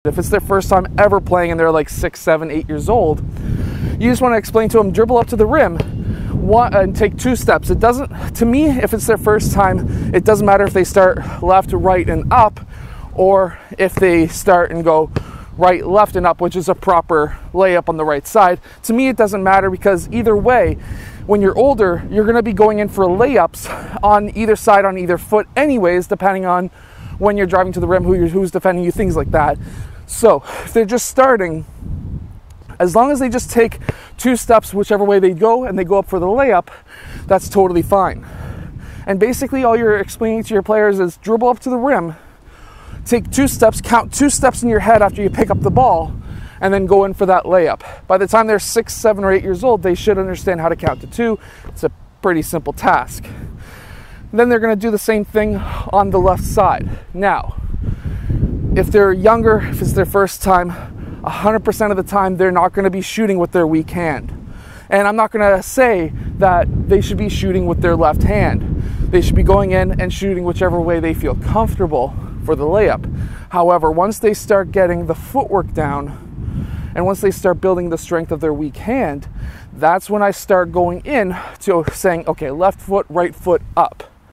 If it's their first time ever playing and they're like 6, 7, 8 years old, you just want to explain to them, dribble up to the rim and take 2 steps. It doesn't, to me, if it's their first time, it doesn't matter if they start left, right, and up, or if they start and go right, left, and up, which is a proper layup on the right side. To me, it doesn't matter, because either way, when you're older, you're going to be going in for layups on either side, on either foot anyways, depending on when you're driving to the rim, who's defending you, things like that. So if they're just starting, as long as they just take 2 steps whichever way they go and they go up for the layup, that's totally fine. And basically all you're explaining to your players is dribble up to the rim, take 2 steps, count 2 steps in your head after you pick up the ball, and then go in for that layup. By the time they're 6, 7, or 8 years old, they should understand how to count to 2. It's a pretty simple task. Then they're going to do the same thing on the left side. Now, if they're younger, if it's their first time, 100% of the time they're not going to be shooting with their weak hand. And I'm not going to say that they should be shooting with their left hand. They should be going in and shooting whichever way they feel comfortable for the layup. However, once they start getting the footwork down, and once they start building the strength of their weak hand, that's when I start going in to saying, okay, left foot, right foot, up.